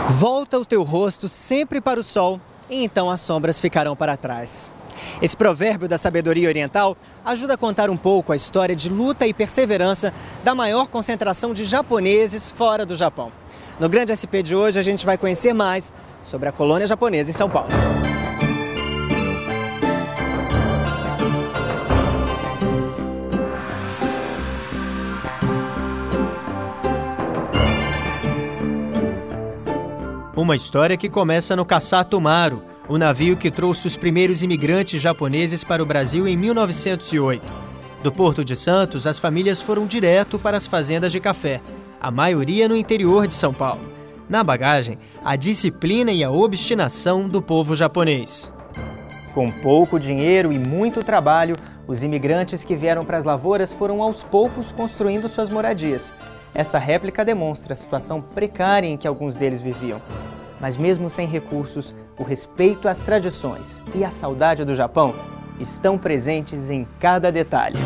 Volta o teu rosto sempre para o sol, e então as sombras ficarão para trás. Esse provérbio da sabedoria oriental ajuda a contar um pouco a história de luta e perseverança da maior concentração de japoneses fora do Japão. No Grande SP de hoje, a gente vai conhecer mais sobre a colônia japonesa em São Paulo. Uma história que começa no Kassato Maru, o navio que trouxe os primeiros imigrantes japoneses para o Brasil em 1908. Do Porto de Santos, as famílias foram direto para as fazendas de café, a maioria no interior de São Paulo. Na bagagem, a disciplina e a obstinação do povo japonês. Com pouco dinheiro e muito trabalho, os imigrantes que vieram para as lavouras foram aos poucos construindo suas moradias. Essa réplica demonstra a situação precária em que alguns deles viviam. Mas mesmo sem recursos, o respeito às tradições e a saudade do Japão estão presentes em cada detalhe.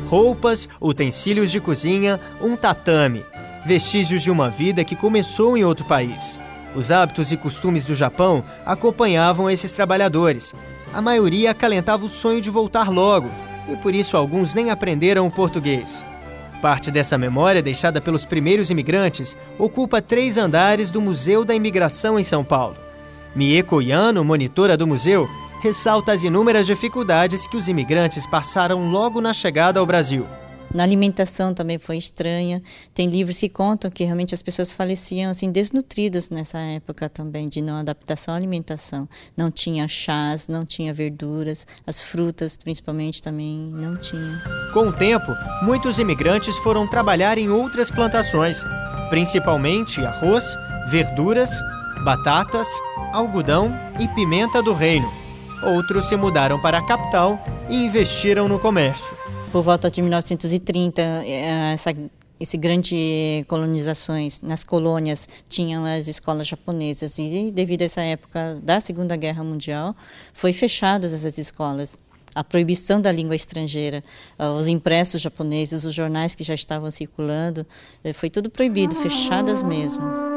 Roupas, utensílios de cozinha, um tatame, vestígios de uma vida que começou em outro país. Os hábitos e costumes do Japão acompanhavam esses trabalhadores. A maioria acalentava o sonho de voltar logo, e por isso alguns nem aprenderam o português. Parte dessa memória, deixada pelos primeiros imigrantes, ocupa 3 andares do Museu da Imigração em São Paulo. Mieko Yano, monitora do museu, ressalta as inúmeras dificuldades que os imigrantes passaram logo na chegada ao Brasil. Na alimentação também foi estranha. Tem livros que contam que realmente as pessoas faleciam assim, desnutridas nessa época também, de não adaptação à alimentação. Não tinha chás, não tinha verduras, as frutas principalmente também não tinha. Com o tempo, muitos imigrantes foram trabalhar em outras plantações, principalmente arroz, verduras, batatas, algodão e pimenta do reino. Outros se mudaram para a capital e investiram no comércio. Por volta de 1930, esse grande colonizações, nas colônias tinham as escolas japonesas e devido a essa época da Segunda Guerra Mundial, foi fechadas essas escolas. A proibição da língua estrangeira, os impressos japoneses, os jornais que já estavam circulando, foi tudo proibido, fechadas mesmo.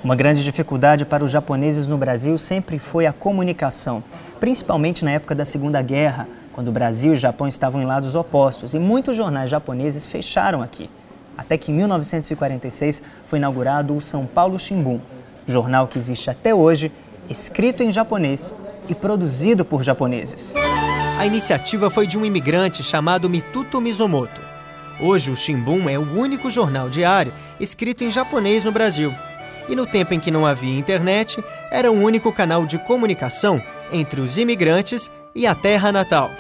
Uma grande dificuldade para os japoneses no Brasil sempre foi a comunicação, principalmente na época da Segunda Guerra, quando o Brasil e o Japão estavam em lados opostos e muitos jornais japoneses fecharam aqui. Até que em 1946 foi inaugurado o São Paulo Shimbun, jornal que existe até hoje, escrito em japonês e produzido por japoneses. A iniciativa foi de um imigrante chamado Mituto Mizumoto. Hoje o Shimbun é o único jornal diário escrito em japonês no Brasil. E no tempo em que não havia internet, era o único canal de comunicação entre os imigrantes e a terra natal.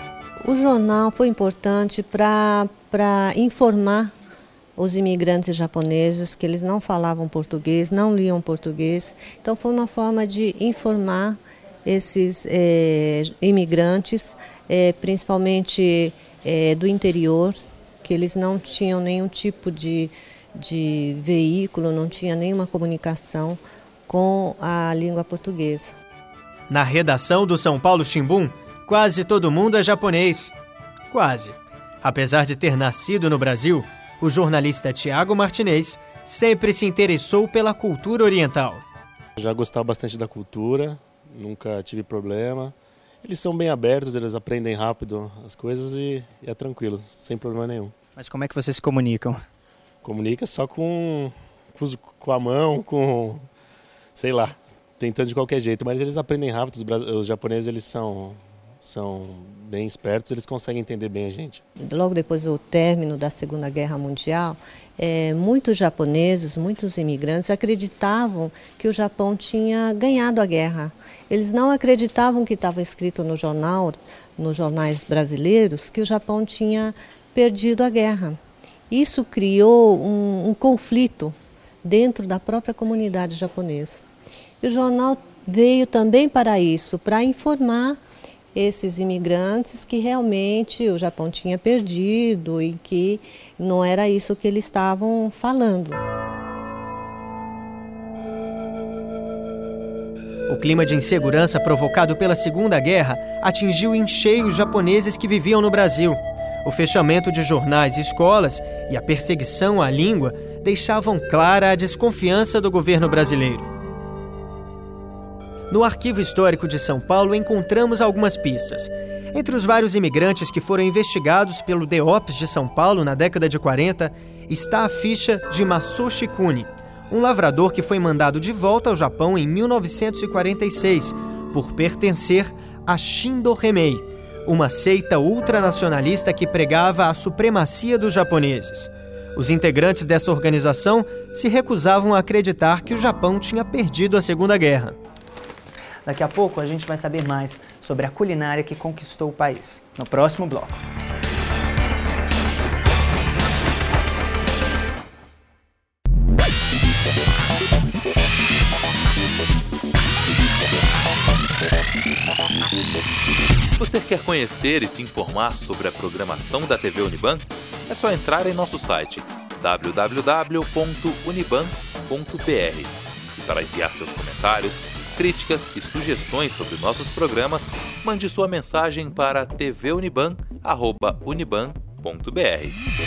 O jornal foi importante para informar os imigrantes japoneses que eles não falavam português, não liam português. Então foi uma forma de informar esses imigrantes, principalmente do interior, que eles não tinham nenhum tipo de veículo, não tinha nenhuma comunicação com a língua portuguesa. Na redação do São Paulo Shimbun, quase todo mundo é japonês. Quase. Apesar de ter nascido no Brasil, o jornalista Tiago Martinez sempre se interessou pela cultura oriental. Já gostava bastante da cultura, nunca tive problema. Eles são bem abertos, eles aprendem rápido as coisas e é tranquilo, sem problema nenhum. Mas como é que vocês se comunicam? Comunica só com a mão, sei lá, tentando de qualquer jeito. Mas eles aprendem rápido, os japoneses eles são bem espertos, eles conseguem entender bem a gente. Logo depois do término da Segunda Guerra Mundial, muitos japoneses, muitos imigrantes acreditavam que o Japão tinha ganhado a guerra. Eles não acreditavam que estava escrito no jornal, nos jornais brasileiros, que o Japão tinha perdido a guerra. Isso criou um conflito dentro da própria comunidade japonesa. E o jornal veio também para isso, para informar esses imigrantes que realmente o Japão tinha perdido e que não era isso que eles estavam falando. O clima de insegurança provocado pela Segunda Guerra atingiu em cheio os japoneses que viviam no Brasil. O fechamento de jornais e escolas e a perseguição à língua deixavam clara a desconfiança do governo brasileiro. No Arquivo Histórico de São Paulo encontramos algumas pistas. Entre os vários imigrantes que foram investigados pelo DEOPS de São Paulo na década de 40, está a ficha de Masashi Kuni, um lavrador que foi mandado de volta ao Japão em 1946 por pertencer a Shindo Hemei, uma seita ultranacionalista que pregava a supremacia dos japoneses. Os integrantes dessa organização se recusavam a acreditar que o Japão tinha perdido a Segunda Guerra. Daqui a pouco a gente vai saber mais sobre a culinária que conquistou o país, no próximo bloco. Você quer conhecer e se informar sobre a programação da TV Uniban? É só entrar em nosso site www.uniban.br e para enviar seus comentários, críticas e sugestões sobre nossos programas, mande sua mensagem para tvuniban@uniban.br.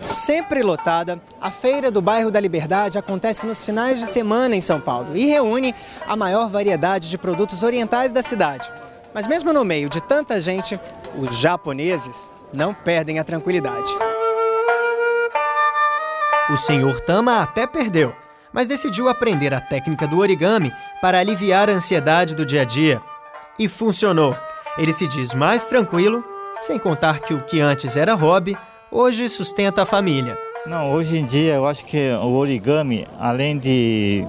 Sempre lotada, a Feira do Bairro da Liberdade acontece nos finais de semana em São Paulo e reúne a maior variedade de produtos orientais da cidade. Mas mesmo no meio de tanta gente, os japoneses não perdem a tranquilidade. O senhor Tama até perdeu, mas decidiu aprender a técnica do origami para aliviar a ansiedade do dia a dia. E funcionou. Ele se diz mais tranquilo, sem contar que o que antes era hobby, hoje sustenta a família. Não, hoje em dia eu acho que o origami, além de,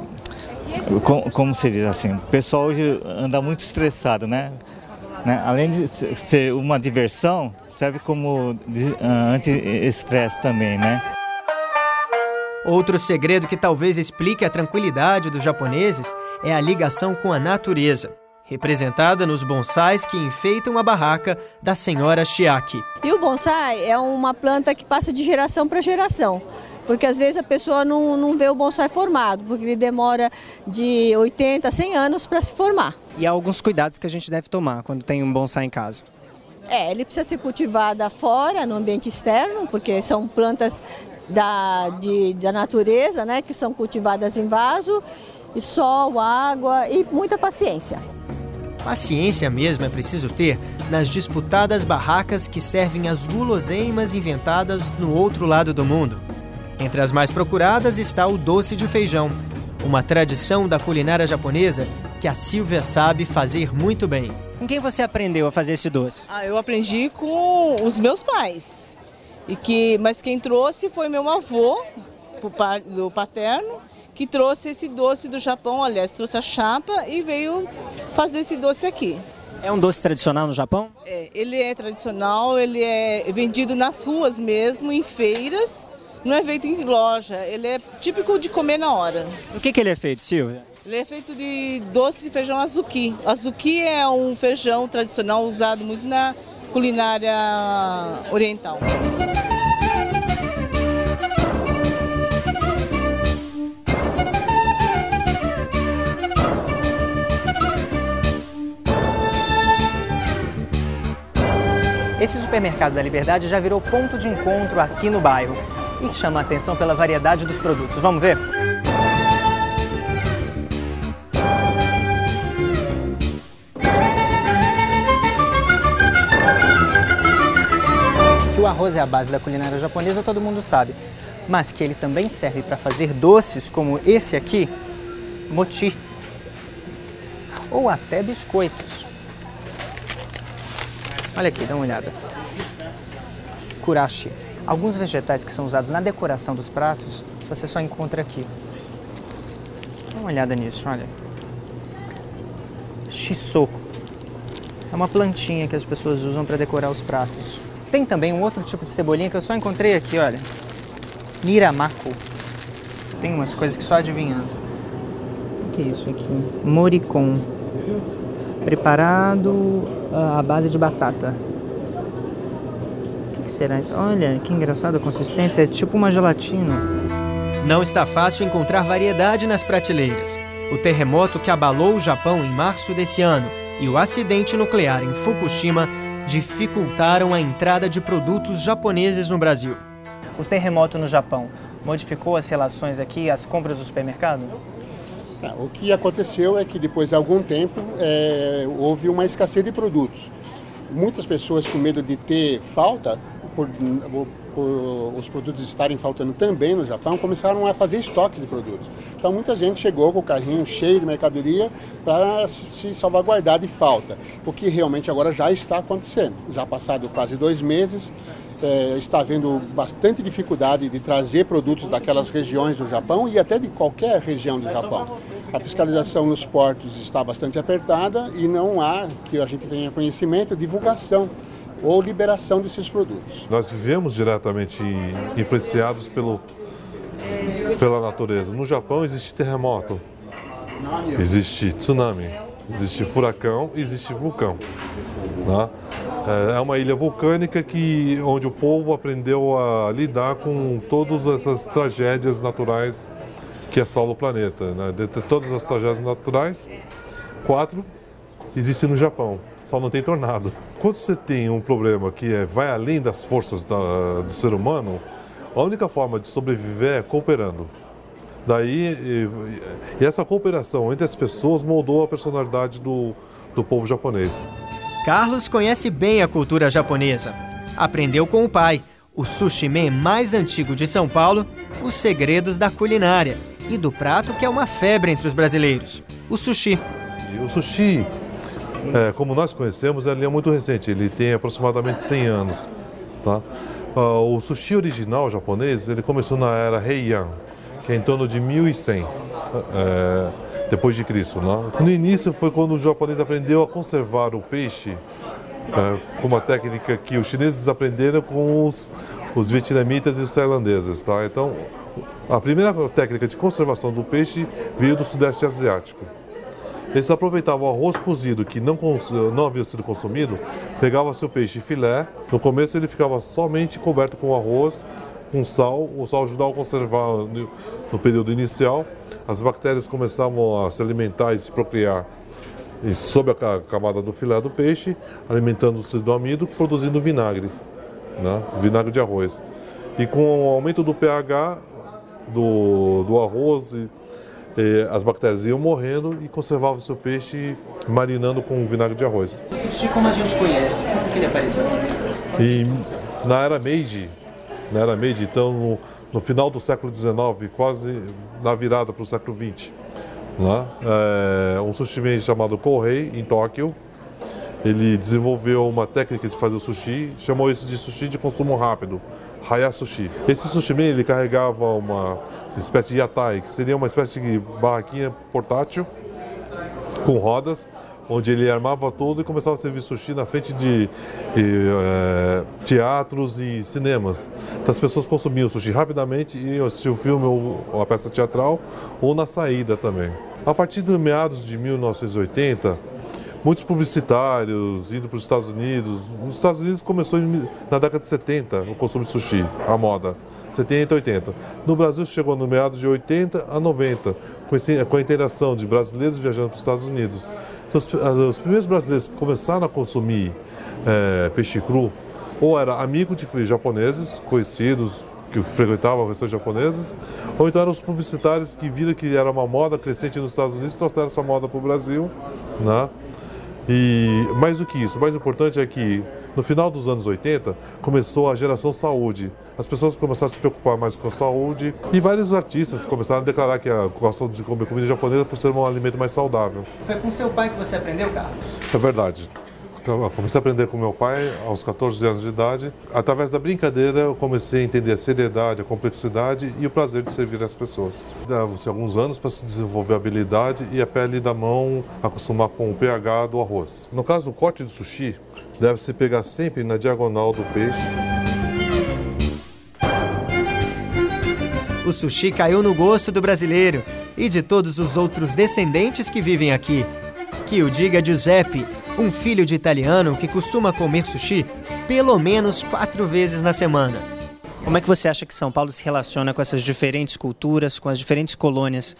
como se diz assim, o pessoal hoje anda muito estressado, né? Além de ser uma diversão, serve como anti-estresse também, né? Outro segredo que talvez explique a tranquilidade dos japoneses é a ligação com a natureza, representada nos bonsais que enfeitam a barraca da senhora Chiaki. E o bonsai é uma planta que passa de geração para geração, porque às vezes a pessoa não vê o bonsai formado, porque ele demora de 80 a 100 anos para se formar. E há alguns cuidados que a gente deve tomar quando tem um bonsai em casa. Ele precisa ser cultivado fora, no ambiente externo, porque são plantas da natureza, né, que são cultivadas em vaso, e sol, água e muita paciência. Paciência mesmo é preciso ter nas disputadas barracas que servem as guloseimas inventadas no outro lado do mundo. Entre as mais procuradas está o doce de feijão, uma tradição da culinária japonesa que a Silvia sabe fazer muito bem. Com quem você aprendeu a fazer esse doce? Eu aprendi com os meus pais, mas quem trouxe foi meu avô, do paterno, que trouxe esse doce do Japão, aliás, trouxe a chapa e veio fazer esse doce aqui. É um doce tradicional no Japão? Ele é tradicional, ele é vendido nas ruas mesmo, em feiras, não é feito em loja, ele é típico de comer na hora. Do que ele é feito, Silvia? Ele é feito de doce de feijão azuki. Azuki é um feijão tradicional usado muito na culinária oriental. Esse supermercado da Liberdade já virou ponto de encontro aqui no bairro e chama a atenção pela variedade dos produtos. Vamos ver? Que o arroz é a base da culinária japonesa, todo mundo sabe, mas que ele também serve para fazer doces como esse aqui, mochi, ou até biscoitos. Olha aqui, dá uma olhada. Kurashi. Alguns vegetais que são usados na decoração dos pratos, você só encontra aqui. Dá uma olhada nisso, olha. Shisoko. É uma plantinha que as pessoas usam para decorar os pratos. Tem também um outro tipo de cebolinha que eu só encontrei aqui, olha. Niramako. Tem umas coisas que só adivinhando. que é isso aqui? Moricon. Preparado à base de batata. O que será isso? Olha, que engraçada a consistência. É tipo uma gelatina. Não está fácil encontrar variedade nas prateleiras. O terremoto que abalou o Japão em março desse ano e o acidente nuclear em Fukushima dificultaram a entrada de produtos japoneses no Brasil. O terremoto no Japão modificou as relações aqui, as compras do supermercado? O que aconteceu é que depois de algum tempo houve uma escassez de produtos. Muitas pessoas com medo de ter falta, por os produtos estarem faltando também no Japão, começaram a fazer estoques de produtos. Então muita gente chegou com o carrinho cheio de mercadoria para se salvaguardar de falta, o que realmente agora já está acontecendo. Já passado quase 2 meses, está havendo bastante dificuldade de trazer produtos daquelas regiões do Japão e até de qualquer região do Japão. A fiscalização nos portos está bastante apertada e não há, que a gente tenha conhecimento, divulgação ou liberação desses produtos. Nós vivemos diretamente influenciados pela natureza. No Japão existe terremoto, existe tsunami, existe furacão e existe vulcão. Né? É uma ilha vulcânica onde o povo aprendeu a lidar com todas essas tragédias naturais que assolam o planeta. Né? De todas as tragédias naturais, 4 existem no Japão, só não tem tornado. Quando você tem um problema que vai além das forças do ser humano, a única forma de sobreviver é cooperando. Daí, e essa cooperação entre as pessoas moldou a personalidade do povo japonês. Carlos conhece bem a cultura japonesa. Aprendeu com o pai, o sushi man mais antigo de São Paulo, os segredos da culinária e do prato que é uma febre entre os brasileiros, o sushi. E o sushi, como nós conhecemos, ele é muito recente, ele tem aproximadamente 100 anos. Tá? O sushi original japonês, ele começou na era Heian, que é em torno de 1100. Depois de Cristo, né? No início foi quando o japonês aprendeu a conservar o peixe com uma técnica que os chineses aprenderam com os vietnamitas e os tailandeses, tá? Então, a primeira técnica de conservação do peixe veio do Sudeste Asiático. Eles aproveitavam o arroz cozido que não havia sido consumido, pegavam seu peixe filé. No começo ele ficava somente coberto com arroz, com sal. O sal ajudava a conservar no período inicial. As bactérias começavam a se alimentar e se procriar sob a camada do filé do peixe, alimentando-se do amido, produzindo vinagre, né? Vinagre de arroz. E com o aumento do pH do arroz, as bactérias iam morrendo e conservava o seu peixe marinando com vinagre de arroz. O sushi como a gente conhece, como que ele apareceu? E na era Meiji, então no final do século XIX, quase na virada para o século XX, né? Um sushi man chamado Kohei, em Tóquio, ele desenvolveu uma técnica de fazer o sushi, chamou isso de sushi de consumo rápido, Hayasushi. Esse sushi man, ele carregava uma espécie de yatai, que seria uma espécie de barraquinha portátil com rodas, onde ele armava tudo e começava a servir sushi na frente de teatros e cinemas. Então as pessoas consumiam sushi rapidamente e iam assistir o filme ou a peça teatral, ou na saída também. A partir de meados de 1980, muitos publicitários indo para os Estados Unidos. Nos Estados Unidos começou na década de 70 o consumo de sushi, a moda, 70 e 80. No Brasil chegou no meados de 80 a 90, com a interação de brasileiros viajando para os Estados Unidos. Então, os primeiros brasileiros que começaram a consumir peixe cru, ou era amigo de japoneses, conhecidos, que frequentavam restaurantes japoneses, ou então eram os publicitários que viram que era uma moda crescente nos Estados Unidos e trouxeram essa moda para o Brasil, né? E mais do que isso, o mais importante é que no final dos anos 80 começou a geração saúde. As pessoas começaram a se preocupar mais com a saúde e vários artistas começaram a declarar que gostam de comer comida japonesa por ser um alimento mais saudável. Foi com seu pai que você aprendeu, Carlos? É verdade. Eu comecei a aprender com meu pai aos 14 anos de idade. Através da brincadeira, eu comecei a entender a seriedade, a complexidade e o prazer de servir as pessoas. Dava-se alguns anos para se desenvolver a habilidade e a pele da mão acostumar com o pH do arroz. No caso do corte do sushi, deve-se pegar sempre na diagonal do peixe. o sushi caiu no gosto do brasileiro e de todos os outros descendentes que vivem aqui. Que o diga Giuseppe, um filho de italiano que costuma comer sushi pelo menos 4 vezes na semana. Como é que você acha que São Paulo se relaciona com essas diferentes culturas, com as diferentes colônias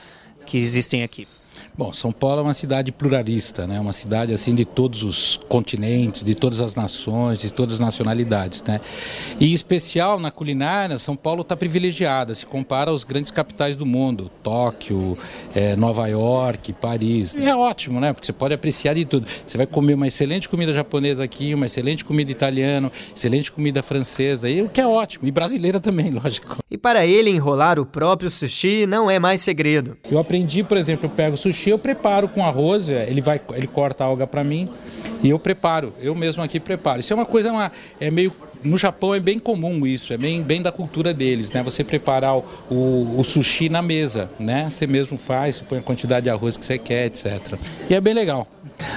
que existem aqui? Bom, São Paulo é uma cidade pluralista, né? Uma cidade assim de todos os continentes, de todas as nações, de todas as nacionalidades, né? E em especial na culinária, São Paulo está privilegiada, se compara aos grandes capitais do mundo, Tóquio, Nova York, Paris. E é ótimo, né? Porque você pode apreciar de tudo. Você vai comer uma excelente comida japonesa aqui, uma excelente comida italiana, excelente comida francesa, e o que é ótimo, e brasileira também, lógico. E para ele enrolar o próprio sushi não é mais segredo. Eu aprendi, por exemplo, eu pego sushi, eu preparo com arroz, ele corta a alga para mim e eu preparo, eu mesmo aqui preparo. Isso é uma coisa, no Japão é bem comum isso, é bem da cultura deles, né? Você preparar o sushi na mesa, né? Você mesmo faz, você põe a quantidade de arroz que você quer, etc. E é bem legal.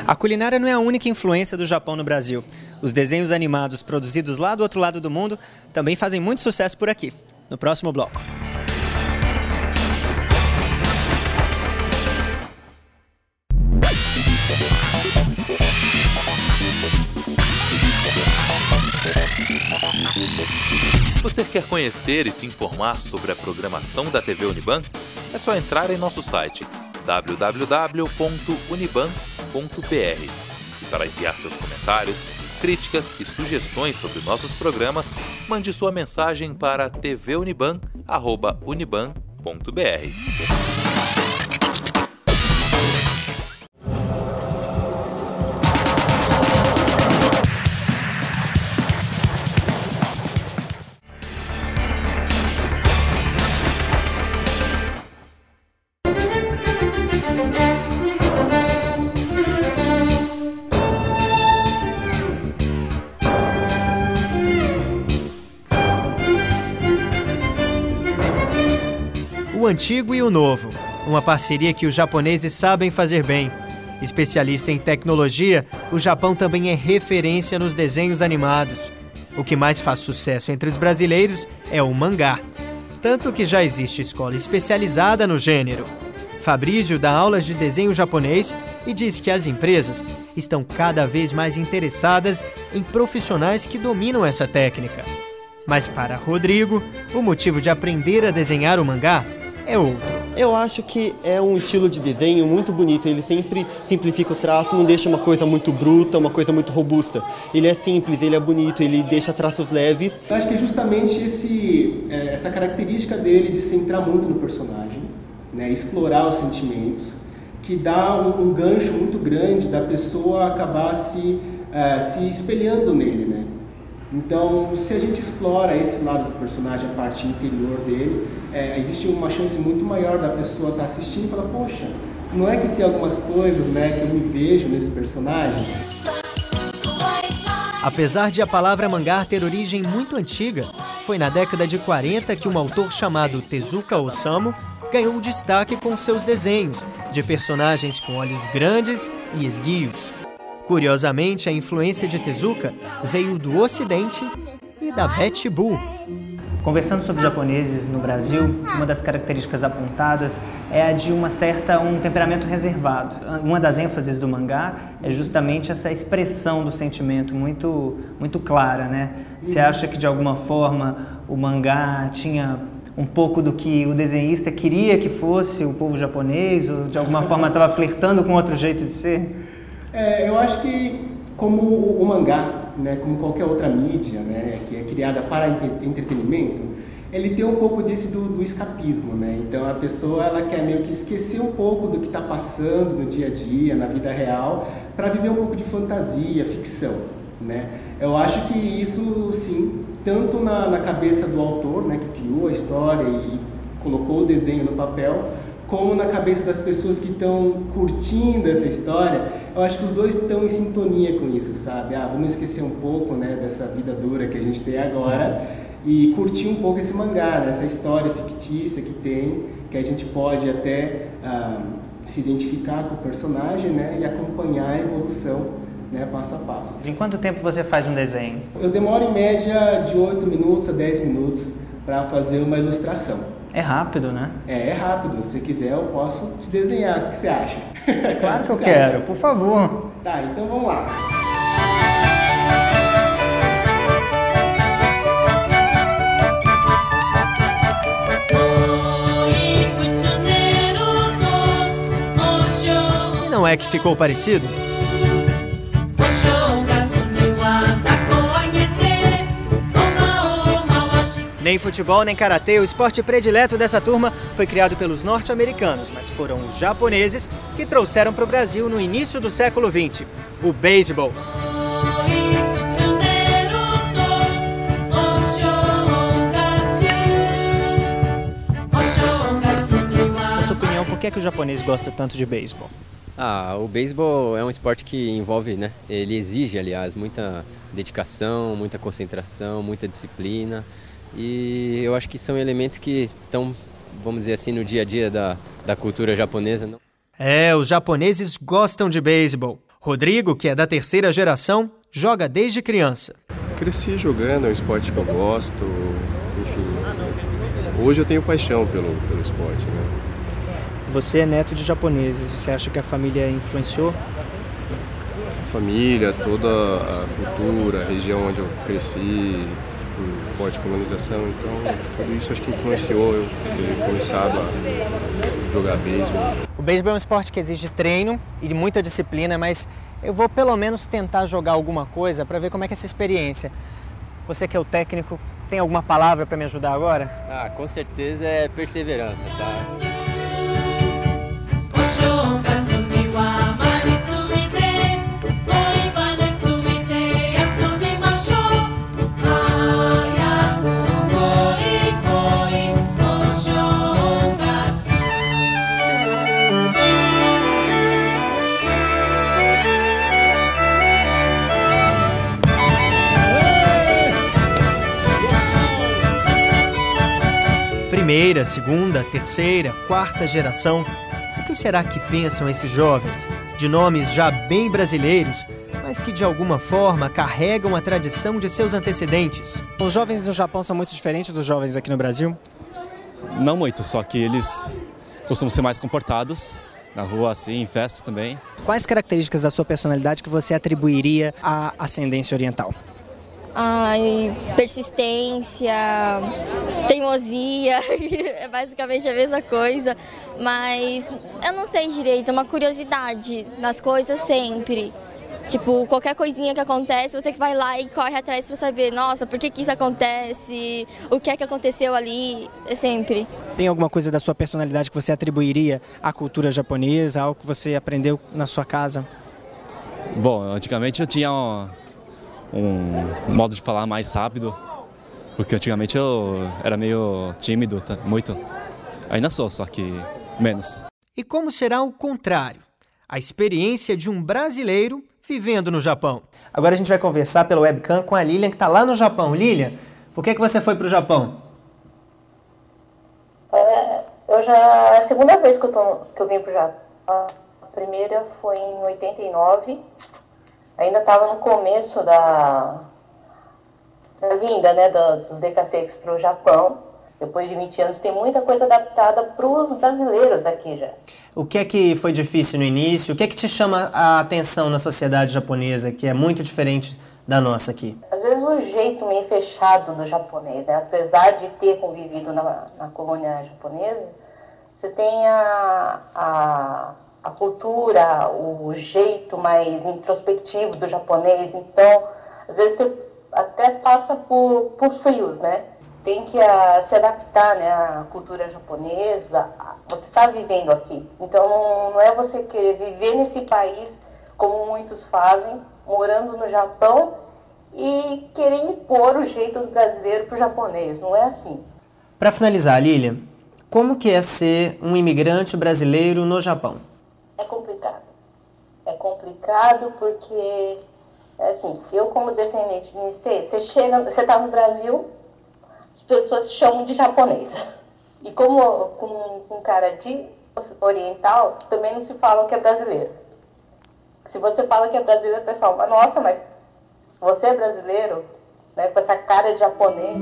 A culinária não é a única influência do Japão no Brasil. Os desenhos animados produzidos lá do outro lado do mundo também fazem muito sucesso por aqui. No próximo bloco. Você quer conhecer e se informar sobre a programação da TV Uniban? É só entrar em nosso site www.uniban.br. E para enviar seus comentários, críticas e sugestões sobre nossos programas, mande sua mensagem para tvuniban@uniban.br. O antigo e o novo, uma parceria que os japoneses sabem fazer bem. Especialista em tecnologia, o Japão também é referência nos desenhos animados. O que mais faz sucesso entre os brasileiros é o mangá. Tanto que já existe escola especializada no gênero. Fabrício dá aulas de desenho japonês e diz que as empresas estão cada vez mais interessadas em profissionais que dominam essa técnica. Mas para Rodrigo, o motivo de aprender a desenhar o mangá é outro. Eu acho que é um estilo de desenho muito bonito, ele sempre simplifica o traço, não deixa uma coisa muito bruta, uma coisa muito robusta. Ele é simples, ele é bonito, ele deixa traços leves. Eu acho que é justamente essa característica dele de centrar muito no personagem, né, explorar os sentimentos, que dá um gancho muito grande da pessoa acabar se espelhando nele, né? Então, se a gente explora esse lado do personagem, a parte interior dele, existe uma chance muito maior da pessoa estar assistindo e falar, poxa, não é que tem algumas coisas, né, que eu me vejo nesse personagem? Apesar de a palavra mangá ter origem muito antiga, foi na década de 40 que um autor chamado Tezuka Osamu ganhou destaque com seus desenhos de personagens com olhos grandes e esguios. Curiosamente, a influência de Tezuka veio do Ocidente e da Betty Boo. Conversando sobre japoneses no Brasil, uma das características apontadas é a de um temperamento reservado. Uma das ênfases do mangá é justamente essa expressão do sentimento muito, muito clara, né? Você acha que de alguma forma o mangá tinha um pouco do que o desenhista queria que fosse o povo japonês, ou de alguma forma estava flertando com outro jeito de ser? Eu acho que como o mangá, né, como qualquer outra mídia, né, que é criada para entretenimento, ele tem um pouco do escapismo, né? Então a pessoa ela quer meio que esquecer um pouco do que está passando no dia a dia, na vida real, para viver um pouco de fantasia, ficção, né? Eu acho que isso sim, tanto na cabeça do autor, né, que criou a história e colocou o desenho no papel, como na cabeça das pessoas que estão curtindo essa história, eu acho que os dois estão em sintonia com isso, sabe? Vamos esquecer um pouco, né, dessa vida dura que a gente tem agora e curtir um pouco esse mangá, né, essa história fictícia que tem, que a gente pode até se identificar com o personagem, né, e acompanhar a evolução, né, passo a passo. Em quanto tempo você faz um desenho? Eu demoro em média de 8 minutos a 10 minutos para fazer uma ilustração. É rápido, né? É rápido. Se quiser, eu posso te desenhar. O que você acha? Claro que eu quero, por favor. Tá, então vamos lá. E não é que ficou parecido? Nem futebol, nem karatê, o esporte predileto dessa turma foi criado pelos norte-americanos, mas foram os japoneses que trouxeram para o Brasil no início do século XX, o beisebol. Na sua opinião, por que o japonês gosta tanto de beisebol? O beisebol é um esporte que envolve, né? Ele exige, aliás, muita dedicação, muita concentração, muita disciplina. E eu acho que são elementos que estão, vamos dizer assim, no dia a dia da cultura japonesa. Não? Os japoneses gostam de beisebol. Rodrigo, que é da terceira geração, joga desde criança. Cresci jogando, é um esporte que eu gosto, enfim. Hoje eu tenho paixão pelo esporte, né? Você é neto de japoneses, você acha que a família influenciou? A família, toda a cultura, a região onde eu cresci, por forte colonização, então tudo isso acho que influenciou eu ter começado a jogar beisebol. O beisebol é um esporte que exige treino e muita disciplina, mas eu vou pelo menos tentar jogar alguma coisa para ver como é que é essa experiência. Você que é o técnico, tem alguma palavra para me ajudar agora? Com certeza é perseverança, tá? Primeira, segunda, terceira, quarta geração. O que será que pensam esses jovens, de nomes já bem brasileiros, mas que de alguma forma carregam a tradição de seus antecedentes? Os jovens no Japão são muito diferentes dos jovens aqui no Brasil? Não muito, só que eles costumam ser mais comportados, na rua assim, em festa também. Quais características da sua personalidade que você atribuiria à ascendência oriental? Persistência, teimosia, é basicamente a mesma coisa, mas eu não sei direito, uma curiosidade nas coisas sempre. Tipo, qualquer coisinha que acontece, você que vai lá e corre atrás para saber, nossa, por que isso acontece, o que é que aconteceu ali, é sempre. Tem alguma coisa da sua personalidade que você atribuiria à cultura japonesa, algo que você aprendeu na sua casa? Bom, antigamente eu tinha um modo de falar mais rápido, porque antigamente eu era meio tímido, muito. Ainda sou, só que menos. E como será o contrário? A experiência de um brasileiro vivendo no Japão. Agora a gente vai conversar pelo webcam com a Lilian, que está lá no Japão. Lilian, por que você foi para o Japão? É a segunda vez que eu vim para o Japão. A primeira foi em 89. Ainda estava no começo da vinda, né, dos DKCX para o Japão. Depois de 20 anos tem muita coisa adaptada para os brasileiros aqui já. O que é que foi difícil no início? O que é que te chama a atenção na sociedade japonesa, que é muito diferente da nossa aqui? Às vezes o jeito meio fechado do japonês, né? Apesar de ter convivido na colônia japonesa, você tem a cultura, o jeito mais introspectivo do japonês. Então, às vezes você até passa por frios, né? Tem que se adaptar, né, à cultura japonesa. Você está vivendo aqui. Então, não é você querer viver nesse país, como muitos fazem, morando no Japão, e querer impor o jeito do brasileiro para o japonês. Não é assim. Para finalizar, Lilian, como que é ser um imigrante brasileiro no Japão? É complicado. É complicado porque, assim, eu como descendente de Nisei, você está no Brasil, as pessoas te chamam de japonês. E como com cara de oriental, também não se fala que é brasileiro. Se você fala que é brasileiro, o pessoal fala, nossa, mas você é brasileiro? Né, com essa cara de japonês.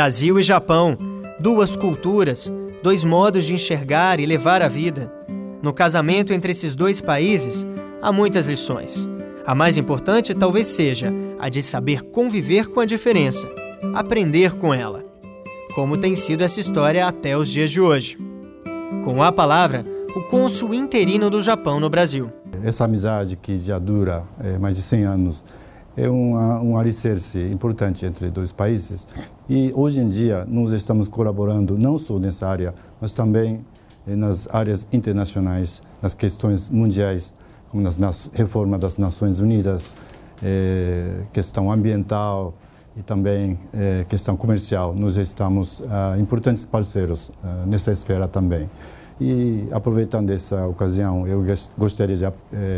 Brasil e Japão, duas culturas, dois modos de enxergar e levar a vida. No casamento entre esses dois países, há muitas lições. A mais importante talvez seja a de saber conviver com a diferença, aprender com ela. Como tem sido essa história até os dias de hoje. Com a palavra, o cônsul interino do Japão no Brasil. Essa amizade que já dura mais de 100 anos é um alicerce importante entre dois países. E hoje em dia nós estamos colaborando não só nessa área, mas também nas áreas internacionais, nas questões mundiais, como na reforma das Nações Unidas, questão ambiental e também questão comercial. Nós estamos importantes parceiros nessa esfera também. E aproveitando essa ocasião, eu gostaria de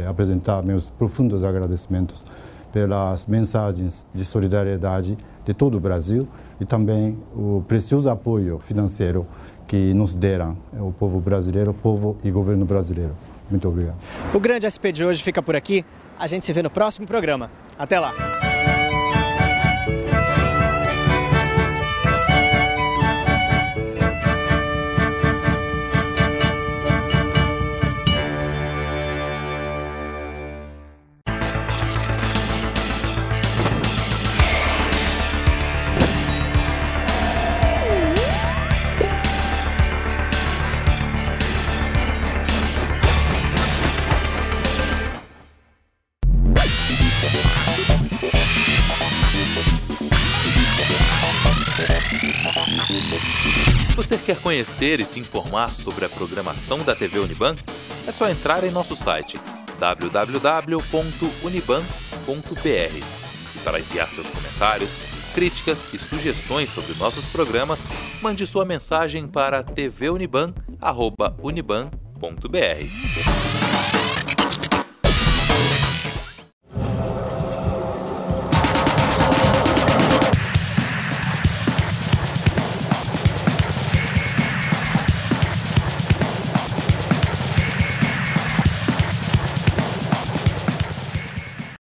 apresentar meus profundos agradecimentos pelas mensagens de solidariedade de todo o Brasil e também o precioso apoio financeiro que nos deram o povo brasileiro, o povo e governo brasileiro. Muito obrigado. O Grande SP de hoje fica por aqui. A gente se vê no próximo programa. Até lá! Você quer conhecer e se informar sobre a programação da TV Uniban? É só entrar em nosso site www.uniban.br. E para enviar seus comentários, críticas e sugestões sobre nossos programas, mande sua mensagem para tvuniban@uniban.br.